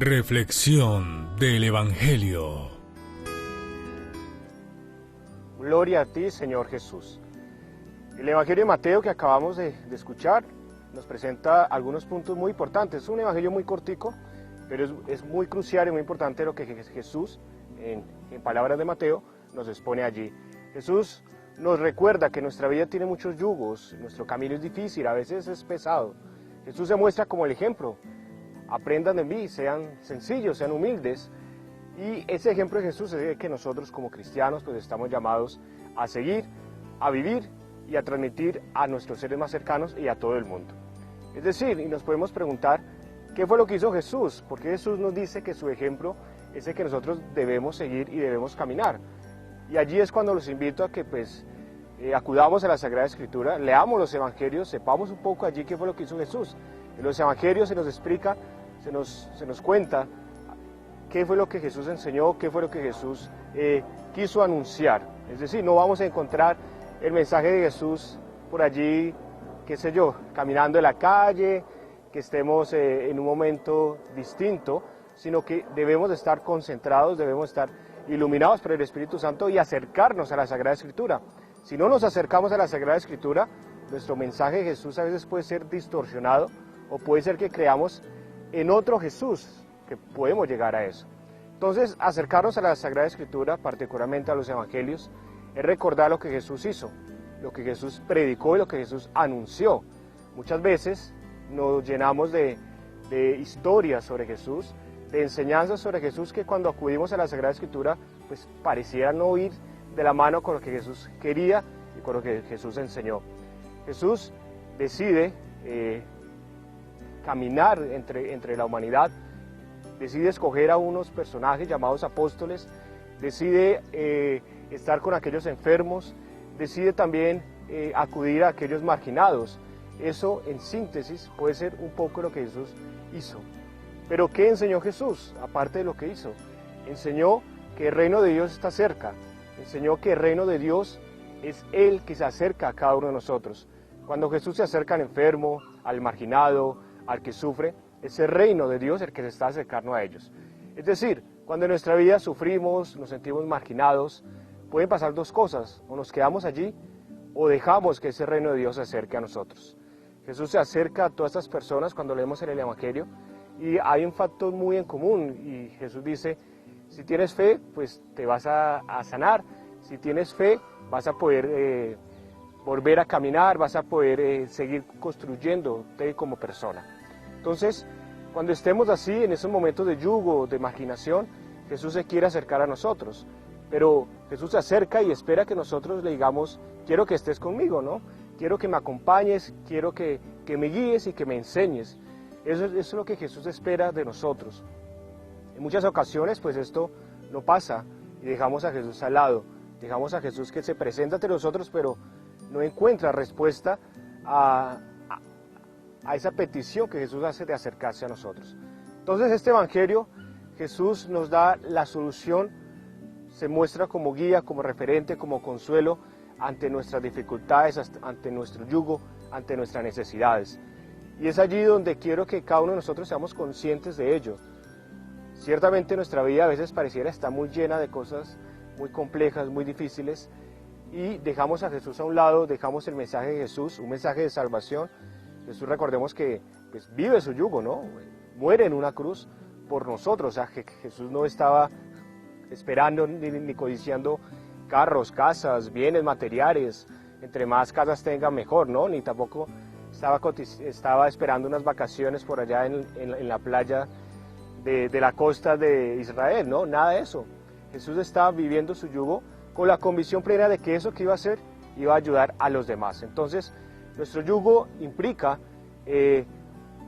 Reflexión del Evangelio. Gloria a ti, Señor Jesús. El Evangelio de Mateo que acabamos de escuchar nos presenta algunos puntos muy importantes. Es un evangelio muy cortico, pero es muy crucial y muy importante lo que Jesús, en palabras de Mateo, nos expone allí. Jesús nos recuerda que nuestra vida tiene muchos yugos, nuestro camino es difícil, a veces es pesado. Jesús se muestra como el ejemplo. Aprendan de mí, sean sencillos, sean humildes. Y ese ejemplo de Jesús es el que nosotros como cristianos pues estamos llamados a seguir, a vivir y a transmitir a nuestros seres más cercanos y a todo el mundo. Es decir, y nos podemos preguntar, ¿qué fue lo que hizo Jesús? Porque Jesús nos dice que su ejemplo es el que nosotros debemos seguir y debemos caminar. Y allí es cuando los invito a que acudamos a la Sagrada Escritura, leamos los Evangelios, sepamos un poco allí qué fue lo que hizo Jesús. En los Evangelios se nos explica, se nos cuenta qué fue lo que Jesús enseñó, qué fue lo que Jesús quiso anunciar. Es decir, no vamos a encontrar el mensaje de Jesús por allí, qué sé yo, caminando en la calle, que estemos en un momento distinto, sino que debemos estar concentrados, debemos estar iluminados por el Espíritu Santo y acercarnos a la Sagrada Escritura. Si no nos acercamos a la Sagrada Escritura, nuestro mensaje de Jesús a veces puede ser distorsionado o puede ser que creamos en otro Jesús, que podemos llegar a eso. Entonces, acercarnos a la Sagrada Escritura, particularmente a los Evangelios, es recordar lo que Jesús hizo, lo que Jesús predicó y lo que Jesús anunció. Muchas veces nos llenamos de historias sobre Jesús, de enseñanzas sobre Jesús que cuando acudimos a la Sagrada Escritura, pues parecieran no ir de la mano con lo que Jesús quería y con lo que Jesús enseñó. Jesús decide caminar entre la humanidad, decide escoger a unos personajes llamados apóstoles, decide estar con aquellos enfermos, decide también acudir a aquellos marginados. Eso, en síntesis, puede ser un poco lo que Jesús hizo. Pero ¿qué enseñó Jesús, aparte de lo que hizo? Enseñó que el reino de Dios está cerca, enseñó que el reino de Dios es Él que se acerca a cada uno de nosotros. Cuando Jesús se acerca al enfermo, al marginado, al que sufre, es el reino de Dios el que se está acercando a ellos. Es decir, cuando en nuestra vida sufrimos, nos sentimos marginados, pueden pasar dos cosas: o nos quedamos allí o dejamos que ese reino de Dios se acerque a nosotros. Jesús se acerca a todas estas personas cuando leemos en el Evangelio y hay un factor muy en común y Jesús dice: si tienes fe, pues te vas a sanar, si tienes fe vas a poder volver a caminar, vas a poder seguir construyéndote como persona. Entonces, cuando estemos así, en esos momentos de yugo, de marginación, Jesús se quiere acercar a nosotros, pero Jesús se acerca y espera que nosotros le digamos: quiero que estés conmigo, ¿no? Quiero que me acompañes, quiero que me guíes y que me enseñes. Eso es lo que Jesús espera de nosotros. En muchas ocasiones, pues esto no pasa y dejamos a Jesús al lado, dejamos a Jesús que se presenta ante nosotros, pero no encuentra respuesta a esa petición que Jesús hace de acercarse a nosotros. Entonces, este Evangelio, Jesús nos da la solución, se muestra como guía, como referente, como consuelo ante nuestras dificultades, ante nuestro yugo, ante nuestras necesidades. Y es allí donde quiero que cada uno de nosotros seamos conscientes de ello. Ciertamente nuestra vida a veces pareciera estar muy llena de cosas muy complejas, muy difíciles, y dejamos a Jesús a un lado, dejamos el mensaje de Jesús, un mensaje de salvación. Jesús, recordemos que pues, vive su yugo, ¿no? Muere en una cruz por nosotros. O sea, que Jesús no estaba esperando ni codiciando carros, casas, bienes materiales. Entre más casas tenga, mejor, ¿no? Ni tampoco estaba esperando unas vacaciones por allá en la playa de la costa de Israel, ¿no? Nada de eso. Jesús estaba viviendo su yugo con la convicción plena de que eso que iba a hacer iba a ayudar a los demás. Entonces, nuestro yugo implica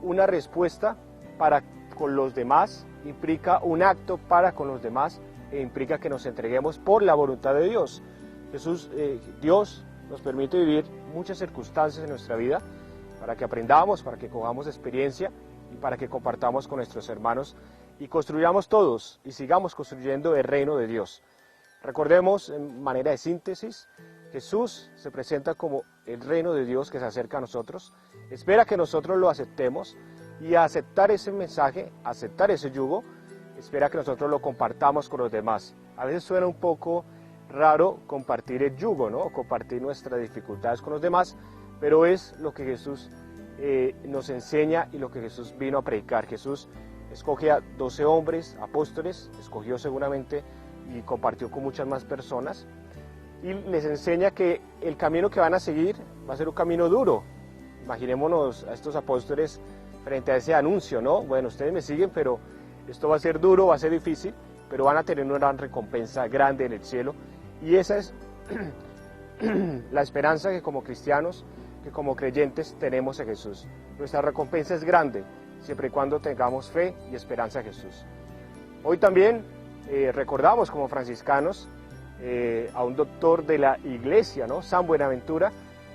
una respuesta para con los demás, implica un acto para con los demás e implica que nos entreguemos por la voluntad de Dios. Dios nos permite vivir muchas circunstancias en nuestra vida para que aprendamos, para que cojamos experiencia y para que compartamos con nuestros hermanos y construyamos todos y sigamos construyendo el reino de Dios. Recordemos, en manera de síntesis, Jesús se presenta como el reino de Dios que se acerca a nosotros, espera que nosotros lo aceptemos y aceptar ese mensaje, aceptar ese yugo, espera que nosotros lo compartamos con los demás. A veces suena un poco raro compartir el yugo, ¿no? Compartir nuestras dificultades con los demás, pero es lo que Jesús nos enseña y lo que Jesús vino a predicar. Jesús escoge a 12 hombres, apóstoles, escogió seguramente y compartió con muchas más personas, y les enseña que el camino que van a seguir va a ser un camino duro. Imaginémonos a estos apóstoles frente a ese anuncio, ¿no? Bueno, ustedes me siguen, pero esto va a ser duro, va a ser difícil, pero van a tener una gran recompensa grande en el cielo. Y esa es la esperanza que como cristianos, que como creyentes tenemos en Jesús. Nuestra recompensa es grande, siempre y cuando tengamos fe y esperanza en Jesús. Hoy también recordamos como franciscanos a un doctor de la iglesia, ¿no? San Buenaventura.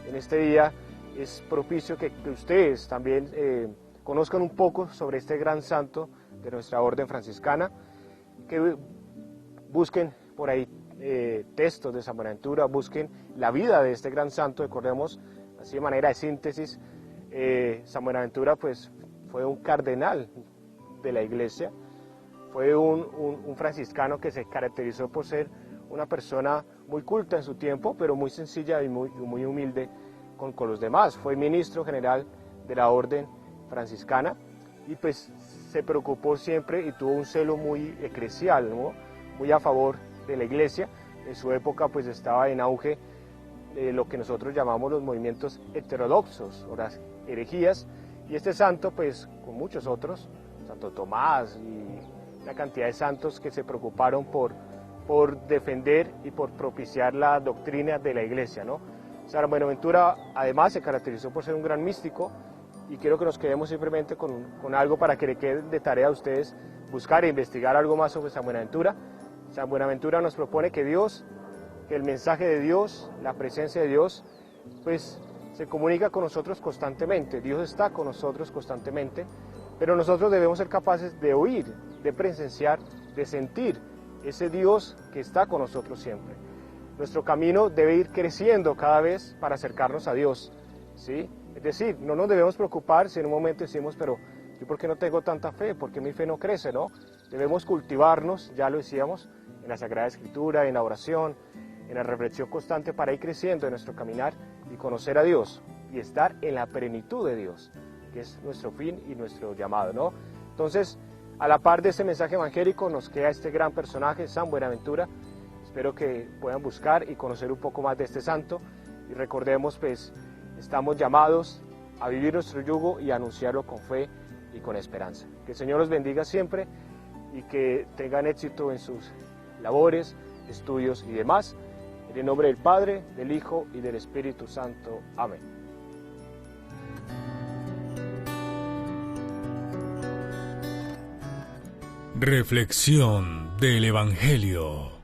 En este día es propicio que ustedes también conozcan un poco sobre este gran santo de nuestra orden franciscana, que busquen por ahí textos de San Buenaventura, busquen la vida de este gran santo. Recordemos, así de manera de síntesis, San Buenaventura pues fue un cardenal de la iglesia, fue un franciscano que se caracterizó por ser una persona muy culta en su tiempo, pero muy sencilla y muy humilde con los demás. Fue ministro general de la orden franciscana y pues se preocupó siempre y tuvo un celo muy eclesial, ¿no? Muy a favor de la iglesia. En su época pues estaba en auge lo que nosotros llamamos los movimientos heterodoxos o las herejías, y este santo pues con muchos otros, Santo Tomás y una cantidad de santos que se preocuparon por defender y por propiciar la doctrina de la iglesia, ¿no? San Buenaventura además se caracterizó por ser un gran místico, y quiero que nos quedemos simplemente con algo para que le quede de tarea a ustedes buscar e investigar algo más sobre San Buenaventura. San Buenaventura nos propone que el mensaje de Dios, la presencia de Dios, pues se comunica con nosotros constantemente. Dios está con nosotros constantemente, pero nosotros debemos ser capaces de oír, de presenciar, de sentir ese Dios que está con nosotros siempre. Nuestro camino debe ir creciendo cada vez para acercarnos a Dios, ¿sí? Es decir, no nos debemos preocupar si en un momento decimos, pero ¿yo por qué no tengo tanta fe? ¿Por qué mi fe no crece? ¿No? Debemos cultivarnos, ya lo decíamos, en la Sagrada Escritura, en la oración, en la reflexión constante para ir creciendo en nuestro caminar y conocer a Dios y estar en la plenitud de Dios, que es nuestro fin y nuestro llamado, ¿no? Entonces, a la par de este mensaje evangélico nos queda este gran personaje, San Buenaventura. Espero que puedan buscar y conocer un poco más de este santo, y recordemos pues estamos llamados a vivir nuestro yugo y a anunciarlo con fe y con esperanza. Que el Señor los bendiga siempre y que tengan éxito en sus labores, estudios y demás. En el nombre del Padre, del Hijo y del Espíritu Santo. Amén. Reflexión del Evangelio.